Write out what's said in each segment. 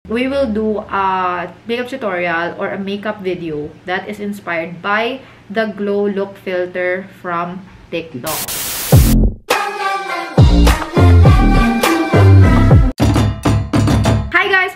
we will do a makeup tutorial or a makeup video that is inspired by the Glow Look filter from TikTok.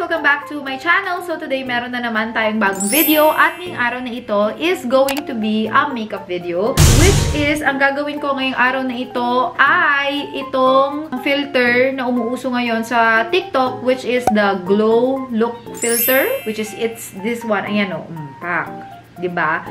Welcome back to my channel. So today meron na naman tayong bagong video at ngayong araw na ito is going to be a makeup video, which is ang gagawin ko ngayong araw na ito ay itong filter na umuuso ngayon sa TikTok, which is the Glow Look filter, which is this one. Ayan o, pak. Diba?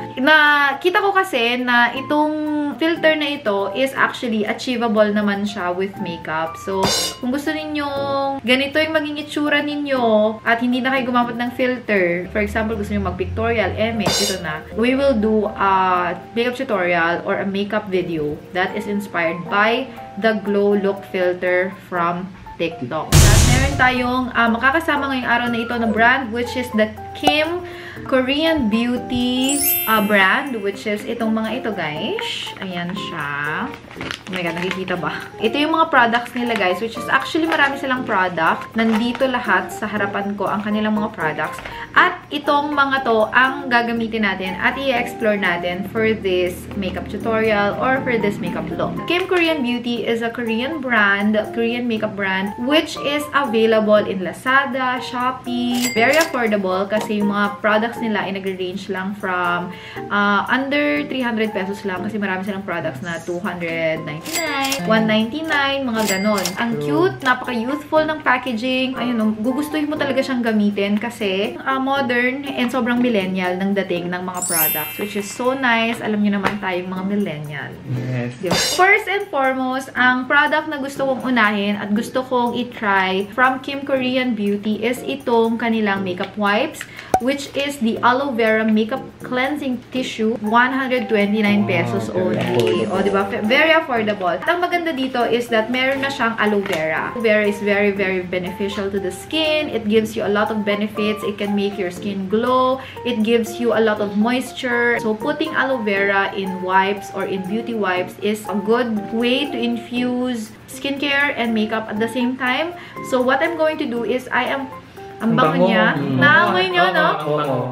Kita ko kasi na itong filter na ito is actually achievable naman siya with makeup. So, kung gusto ninyong ganito yung maging itsura ninyo at hindi na kayo gumamit ng filter, for example, gusto niyo mag-pictorial, ito na. We will do a makeup tutorial or a makeup video that is inspired by the Glow Look filter from TikTok. At meron tayong makakasama ngayong araw na ito na brand, which is the Kim Korean Beauty brand, which is itong mga ito, guys. Ayan siya. Oh my God, nakikita ba? Ito yung mga products nila, guys, which is actually marami silang product. Nandito lahat sa harapan ko ang kanilang mga products. At itong mga to ang gagamitin natin at i-explore natin for this makeup tutorial or for this makeup look. Kim Korean Beauty is a Korean brand, Korean makeup brand, which is available in Lazada, Shopee. Very affordable kasi yung mga products nila ay nagre-range lang from under 300 pesos lang kasi marami silang products na 299, 199, mga ganon. Ang cute, napaka-youthful ng packaging. Ayun, gugustuhin mo talaga siyang gamitin kasi modern and sobrang millennial ng dating ng mga products, which is so nice. Alam niyo naman tayong mga millennial. Yes. Diba? First and foremost, ang product na gusto kong unahin at gusto kong i-try from Kim Korean Beauty is itong kanilang makeup wipes, which is the aloe vera makeup cleansing tissue, 129 pesos only. O, diba? Very affordable. At ang maganda dito is that meron na siyang aloe vera. Aloe vera is very, very beneficial to the skin. It gives you a lot of benefits. It can make your skin glow. It gives you a lot of moisture. So, putting aloe vera in wipes or in beauty wipes is a good way to infuse skincare and makeup at the same time. So, what I'm going to do is ang bango niya. Naamoy niyo, no?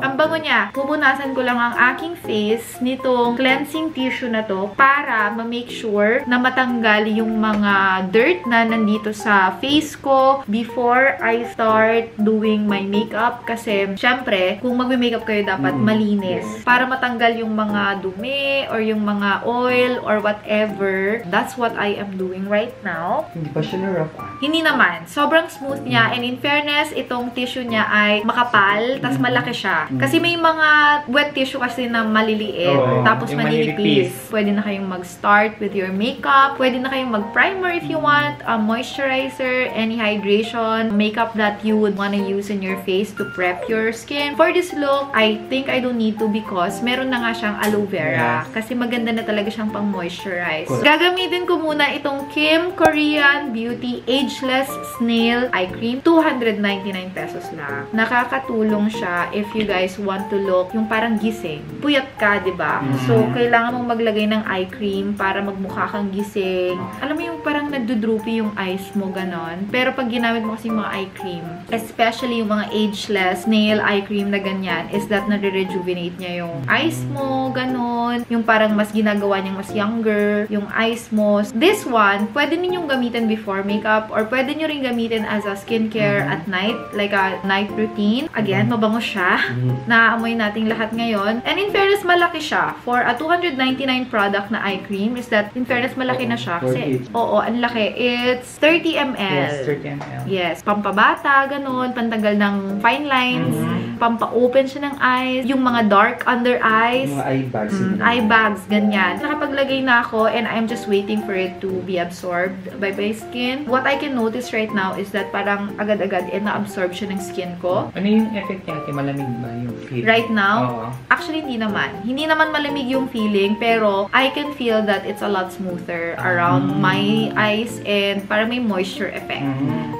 Ang bango niya. Pupunasan ko lang ang aking face nitong cleansing tissue na to para ma-make sure na matanggal yung mga dirt na nandito sa face ko before I start doing my makeup. Kasi, syempre, kung magme-makeup kayo dapat malinis. Para matanggal yung mga dumi or yung mga oil or whatever. That's what I am doing right now. Hindi pa siya na-rough? Hindi naman. Sobrang smooth niya. And in fairness, itong tissue niya ay makapal, tas malaki siya. Kasi may mga wet tissue kasi na maliliit, tapos maninipis. Pwede na kayong mag-start with your makeup. Pwede na kayong mag-primer if you want, a moisturizer, any hydration, makeup that you would wanna use in your face to prep your skin. For this look, I think I don't need to because meron na nga siyang aloe vera. Kasi maganda na talaga siyang pang-moisturize. Gagamitin ko muna itong Kim Korean Beauty Ageless Snail Eye Cream. 299 pesos lang. Nakakatulong siya if you guys want to look yung parang gising. Puyat ka, diba? So, kailangan mong maglagay ng eye cream para magmukha kang gising. Alam mo yung parang nagdudroopy yung eyes mo, ganon. Pero pag ginamit mo kasi yung mga eye cream, especially yung mga ageless nail eye cream na ganyan, is that nare-rejuvenate niya yung eyes mo, ganon. Yung parang mas ginagawa niyang mas younger, yung eyes mo. This one, pwede ninyong gamitin before makeup or pwede nyo rin gamitin as a skincare at night, like a night routine. Again, mabango siya. Naaamoy nating lahat ngayon. And in fairness, malaki siya. For a 299 product na eye cream, is that, in fairness, malaki na siya. Kasi, ang laki. It's 30 ml. Yes, 30 ml. Yes. Pampabata, ganun. Pantanggal ng fine lines. Pampa-open siya ng eyes. Yung mga dark under eyes. Mga eye bags. Eye bags, ganyan. Nakapaglagay na ako and I'm just waiting for it to be absorbed by my skin. What I can notice right now is that parang agad-agad na-absorb siya ng skin ko. Ano yung effect niya? Malamig ba yung feeling? Right now? Actually, hindi naman. Hindi naman malamig yung feeling, pero I can feel that it's a lot smoother around my eyes and parang may moisture effect.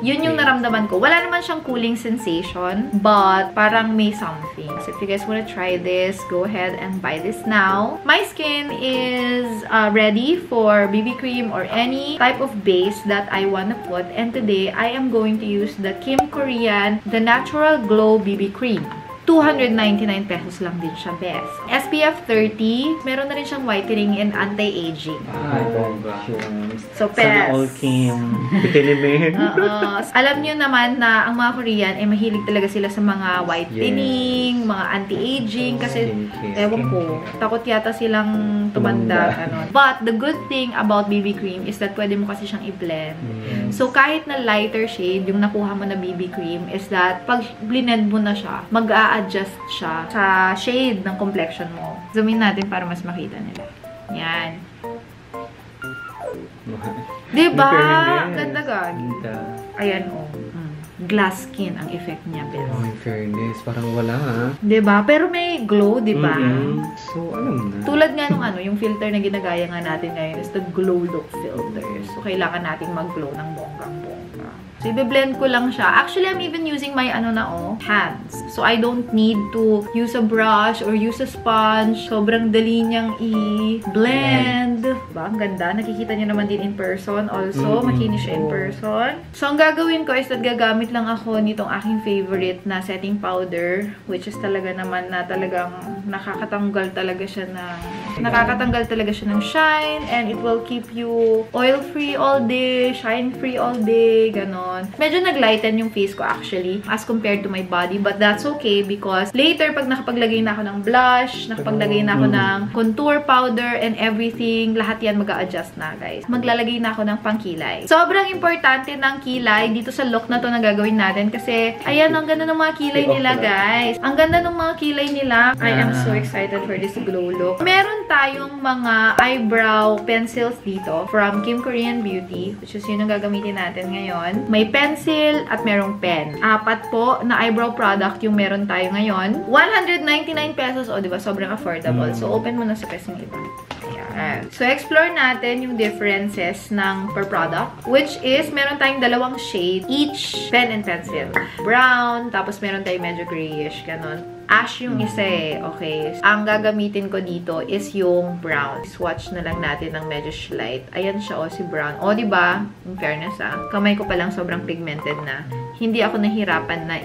Yun yung naramdaman ko. Wala naman siyang cooling sensation, but parang may something. So if you guys wanna try this, go ahead and buy this now. My skin is ready for BB cream or any type of base that I wanna put. And today, I am going to use the Kim Korean Korean, the Natural Glow BB Cream. 299 pesos lang din siya, best. SPF 30, meron na rin siyang whitening and anti-aging. Ay, bongga. So, Sana all Kim. Bitilimin. Alam nyo naman na ang mga Korean ay mahilig talaga sila sa mga whitening, mga anti-aging, kasi, ewan ko, takot yata silang tumanda. But, the good thing about BB cream is that pwede mo kasi siyang i-blend. So, kahit na lighter shade, yung nakuha mo na BB cream, is that, pag blend mo na siya, mag-a-adjust siya sa shade ng complexion mo. Zoom in natin para mas makita nila. Yan. Diba? Ganda gagi. Ayan, oh. Glass skin ang effect niya, best. Oh, in fairness, parang wala, ha? Diba? Pero may glow, diba? So, alam na. Tulad nga nung yung filter na ginagaya nga natin ngayon is the glow look filter. So, kailangan natin mag-glow ng bonggang-bongga. So, i-blend ko lang siya. Actually, I'm even using my, hands. So, I don't need to use a brush or use a sponge. Sobrang dali niyang i-blend. Diba? Ang ganda. Nakikita niyo naman din in person. Also, makinis siya in person. So, ang gagawin ko is that gagamit lang ako nitong aking favorite na setting powder, which is talaga naman na talagang nakakatanggal talaga siya ng shine, and it will keep you oil-free all day, shine-free all day, ganon. Medyo naglighten yung face ko actually as compared to my body, but that's okay because later pag nakapaglagay na ako ng blush, nakapaglagay na ako ng contour powder and everything, lahat yan mag-a-adjust na, guys. Maglalagay na ako ng pangkilay. Sobrang importante ng kilay dito sa look na to na gagawin natin kasi ayan, ang ganda ng mga kilay nila, guys. Ang ganda ng mga kilay nila. I am so excited for this glow look. Meron tayong mga eyebrow pencils dito from Kim Korean Beauty, which is yun ang gagamitin natin ngayon. May pencil at merong pen. 4 po na eyebrow product yung meron tayo ngayon. 199 pesos. O, diba? Sobrang affordable. So, open mo na sa pesong iba. Ayan. So, explore natin yung differences ng per product, which is meron tayong 2 shade each pen and pencil. Brown, tapos meron tayong medyo grayish, ganon. Ash yung isa eh. Okay. Ang gagamitin ko dito is yung brown. Swatch na lang natin ng medyo light. Ayan siya, si brown. Diba? In fairness, kamay ko palang sobrang pigmented na. Hindi ako nahirapan na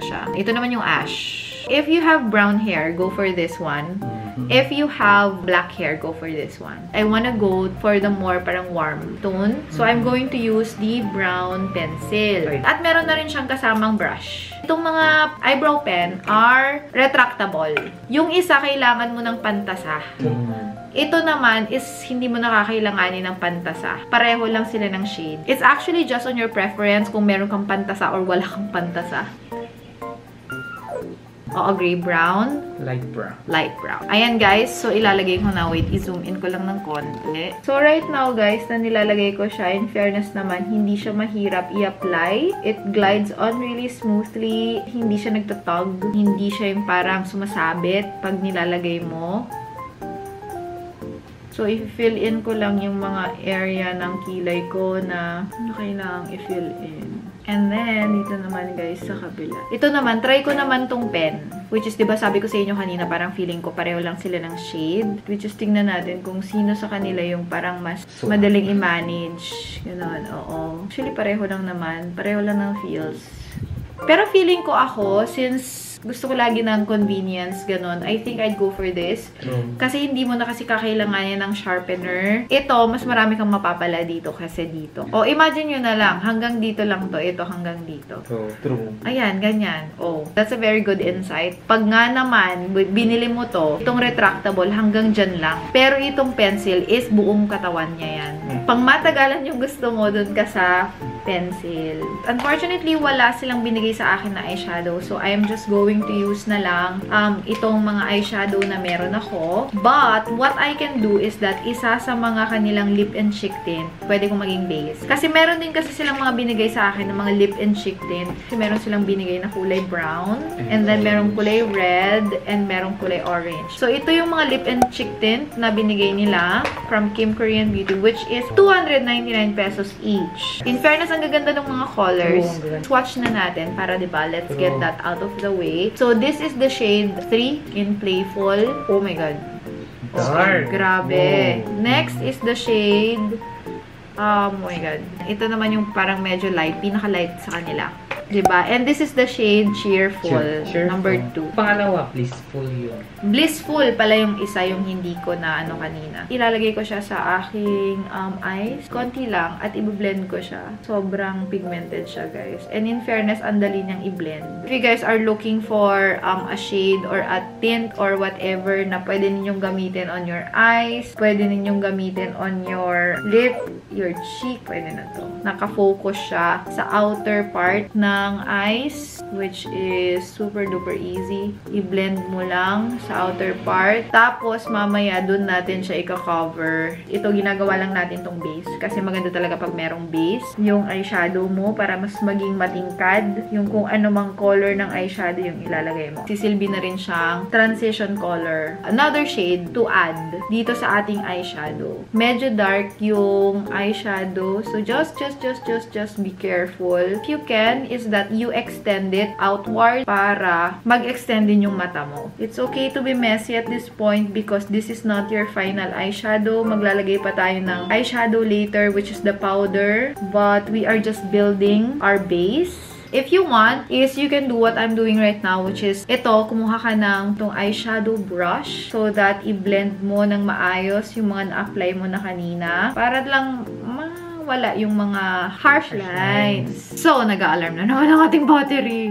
siya. Ito naman yung ash. If you have brown hair, go for this one. If you have black hair, go for this one. I wanna go for the more parang warm tone. So, I'm going to use the brown pencil. At meron na rin siyang kasamang brush. Itong mga eyebrow pen are retractable. Yung isa, kailangan mo ng pantasa. Ito naman is hindi mo nakakailanganin ng pantasa. Pareho lang sila ng shade. It's actually just on your preference kung meron kang pantasa or wala kang pantasa. Gray brown. Light brown. Light brown. Ayan, guys. So, ilalagay ko na. Wait, i-zoom in ko lang ng konti. So, right now, guys, na nilalagay ko siya, in fairness naman, hindi siya mahirap i-apply. It glides on really smoothly. Hindi siya nagtatug. Hindi siya yung parang sumasabit pag nilalagay mo. So, i-fill in ko lang yung mga area ng kilay ko na kailangang i-fill in. And then, dito naman, guys, sa kabila. Ito naman, try ko naman tong pen. Which is, diba, sabi ko sa inyo kanina, parang feeling ko pareho lang sila ng shade. Which is, tingnan natin kung sino sa kanila yung parang mas madaling i-manage. Ganon, oo. Actually, pareho lang naman. Pareho lang ng feels. Pero feeling ko ako, since gusto ko lagi ng convenience, ganon, I think I'd go for this. Kasi hindi mo na kasi kakailanganin ng sharpener. Ito, mas marami kang mapapala dito kasi dito. Imagine nyo na lang, hanggang dito lang to. Ito hanggang dito. True. Ayan, ganyan. That's a very good insight. Pag nga naman, binili mo to, itong retractable, hanggang dyan lang. Pero itong pencil is buong katawan niya yan. Pang matagalan yung gusto mo, dun ka sa pencil. Unfortunately, wala silang binigay sa akin na eyeshadow. So, I am just going to use na lang itong mga eyeshadow na meron ako. But, what I can do is that isa sa mga kanilang lip and cheek tint, pwede kong maging base. Kasi meron din kasi silang mga binigay sa akin ng mga lip and cheek tint. Kasi meron silang binigay na kulay brown, and then merong kulay red, and merong kulay orange. So, ito yung mga lip and cheek tint na binigay nila from Kim Korean Beauty, which is 299 pesos each. In fairness, ang gaganda ng mga colors. Swatch na natin para, diba, let's get that out of the way. So, this is the shade 3 in Playful. Oh my God. Dark. Grabe. Next is the shade, oh my God. Ito naman yung parang medyo light, pinaka-light sa kanila. Diba? And this is the shade Cheerful, Cheerful. number 2. Pangalawa, blissful yun. Blissful pala yung isa, yung hindi ko na ano kanina. Ilalagay ko siya sa aking eyes. Konti lang. At i-blend ko siya. Sobrang pigmented siya, guys. And in fairness, ang dali niyang i-blend. If you guys are looking for a shade or a tint or whatever na pwede ninyong gamitin on your eyes, pwede ninyong gamitin on your lip, your cheek, pwede na to. Naka-focus siya sa outer part ng eyes, which is super duper easy. I-blend mo lang sa outer part. Tapos, mamaya, dun natin siya i-cover. Ito, ginagawa lang natin tong base. Kasi maganda talaga pag merong base. Yung eyeshadow mo, para mas maging matingkad. Yung kung ano mang color ng eyeshadow yung ilalagay mo. Sisilbi na rin siyang transition color. Another shade to add dito sa ating eyeshadow. Medyo dark yung eyeshadow. So, just be careful. If you can, is that you extend it outward para mag-extend din yung mata mo. It's okay to be messy at this point because this is not your final eyeshadow. Maglalagay pa tayo ng eyeshadow later, which is the powder. But we are just building our base. If you want, is you can do what I'm doing right now, which is, ito, kumuha ka ng tong eyeshadow brush so that i-blend mo ng maayos yung mga na-apply mo na kanina. Para lang wala yung mga harsh lines. So, nag-a-alarm na naman ang ating battery.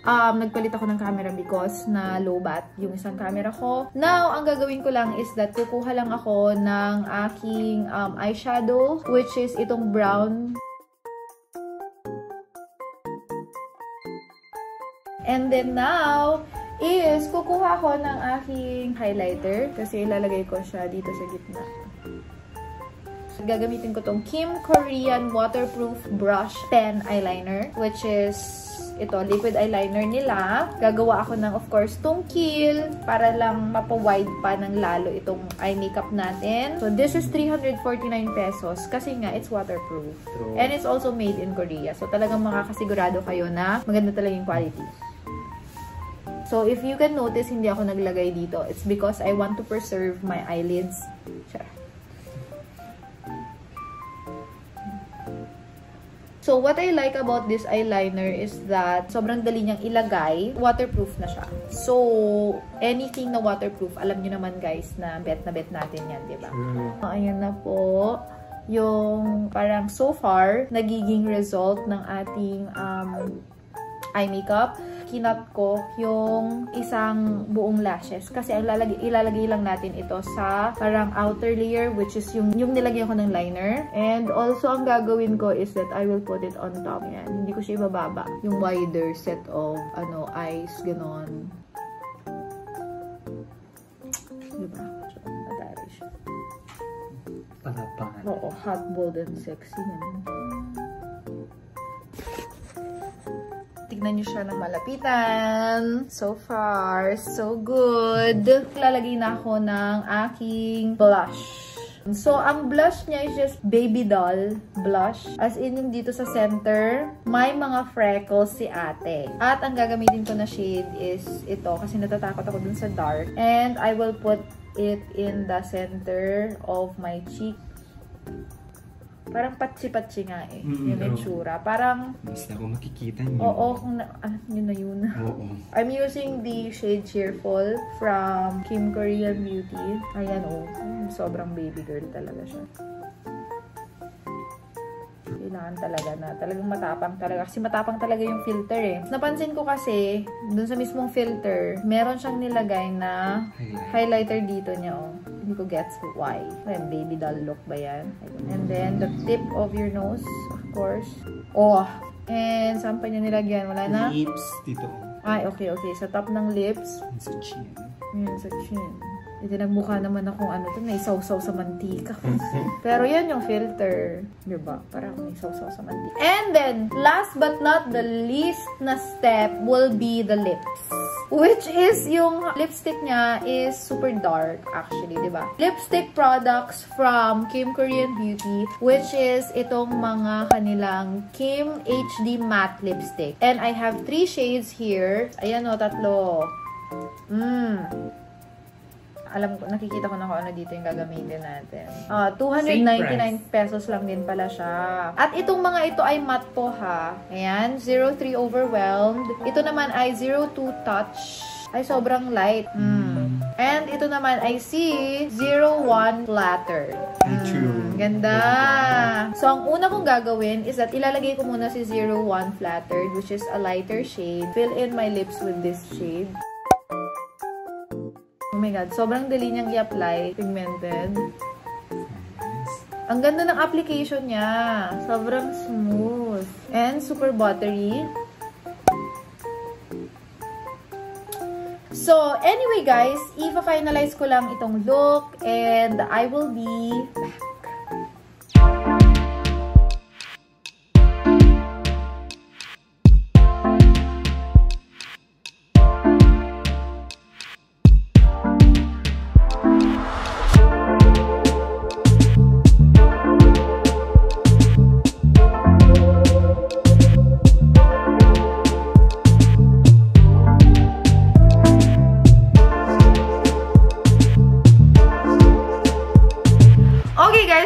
Nagpalit ako ng camera because na low bat yung isang camera ko. Now, ang gagawin ko lang is that kukuha lang ako ng aking eyeshadow, which is itong brown. And then now, is kukuha ko ng aking highlighter kasi ilalagay ko siya dito sa gitna. Gagamitin ko tong Kim Korean Waterproof Brush Pen Eyeliner, which is ito, liquid eyeliner nila. Gagawa ako ng, of course, tungkil para lang mapa-wide pa ng lalo itong eye makeup natin. So, this is 349 pesos kasi nga, it's waterproof. True. And it's also made in Korea. So, talagang makakasigurado kayo na maganda talaga yung quality. So, if you can notice, hindi ako naglagay dito. It's because I want to preserve my eyelids. So, what I like about this eyeliner is that sobrang dali niyang ilagay. Waterproof na siya. So, anything na waterproof, alam niyo naman guys na bet natin yan, diba? Ayan na po. Yung parang so far, nagiging result ng ating eye makeup. Kinat ko yung isang buong lashes. Kasi ang ilalagay lang natin ito sa parang outer layer, which is yung nilagyan ko ng liner. And also, ang gagawin ko is that I will put it on top. Yan. Hindi ko siya ibababa. Yung wider set of eyes, ganon. Diba? Madali siya. Palapangan. Oo, hot, bold, and sexy. Yan. Tignan nyo siya ng malapitan. So far, so good. Lalagay na ako ng aking blush. So, ang blush niya is just baby doll blush. As in, yung dito sa center, may mga freckles si ate. At ang gagamitin ko na shade is ito. Kasi natatakot ako dun sa dark. And I will put it in the center of my cheek. Parang patsi-patsi nga eh. Yung itsura. Parang... Basta ako makikita niyo. Oo, yun na yun. Oo. I'm using the shade Cheerful from Kim Korean Beauty. Ayan oh. Sobrang baby girl talaga siya. Kailangan talaga na. Talagang matapang talaga. Kasi matapang talaga yung filter eh. Napansin ko kasi, dun sa mismong filter, meron siyang nilagay na highlighter dito niya oh. Hindi ko gets why. Ayan, baby doll look ba yan? And then, the tip of your nose, of course. Oh! And, saan pa niya nilagyan? Wala na? Lips, dito. Ay, okay. Sa top ng lips. Sa chin. Yan, sa chin. Ito, nagmukha naman akong ano to, may sausaw sa mantika. Pero yan yung filter. Diba? Parang may sausaw sa mantika. And then, last but not the least na step will be the lips. Which is, yung lipstick niya is super dark, actually, diba? Lipstick products from Kim Korean Beauty, which is itong mga kanilang Kim HD Matte Lipstick. And I have 3 shades here. Ayan o, 3. Alam ko, nakikita ko na kung ano dito yung gagamitin natin. 299 pesos lang din pala siya. At itong mga ito ay matte po ha. Ayan, 03 Overwhelmed. Ito naman ay 02 Touch. Ay, sobrang light. And ito naman ay si 01 Flatter. Ganda. So, ang una kong gagawin is that ilalagay ko muna si 01 Flattered, which is a lighter shade. Fill in my lips with this shade. Oh my God, sobrang dali niyang i-apply. Pigmented. Ang ganda ng application niya. Sobrang smooth. And super buttery. So, anyway guys, i-finalize ko lang itong look and I will be back.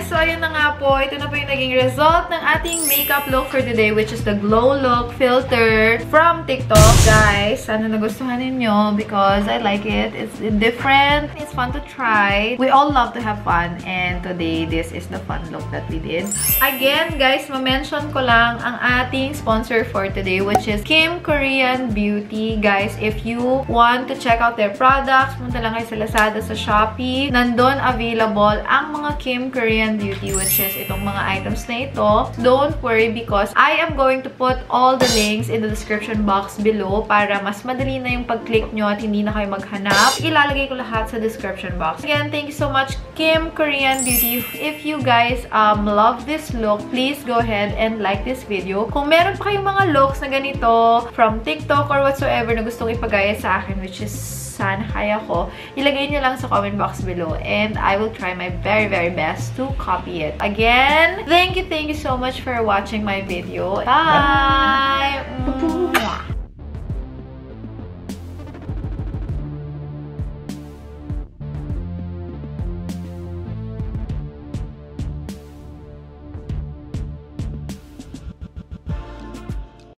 So, ayun na nga po. Ito na po yung naging result ng ating makeup look for today, which is the Glow Look Filter from TikTok. Guys, sana nagustuhan ninyo because I like it. It's different. It's fun to try. We all love to have fun and today, this is the fun look that we did. Again, guys, ma-mention ko lang ang ating sponsor for today, which is Kim Korean Beauty. Guys, if you want to check out their products, punta lang kayo sa Lazada, sa Shopee. Nandun available ang mga Kim Korean Beauty, which is itong mga items na ito. Don't worry because I am going to put all the links in the description box below para mas madali na yung pag-click nyo at hindi na kayo maghanap. Ilalagay ko lahat sa description box. Again, thank you so much, Kim Korean Beauty. If you guys love this look, please go ahead and like this video. Kung meron pa kayong mga looks na ganito from TikTok or whatsoever na gustong ipagaya sa akin, which is sana kaya ko, ilagay nyo lang sa comment box below and I will try my very, very best to copy it. Again, thank you so much for watching my video. Bye!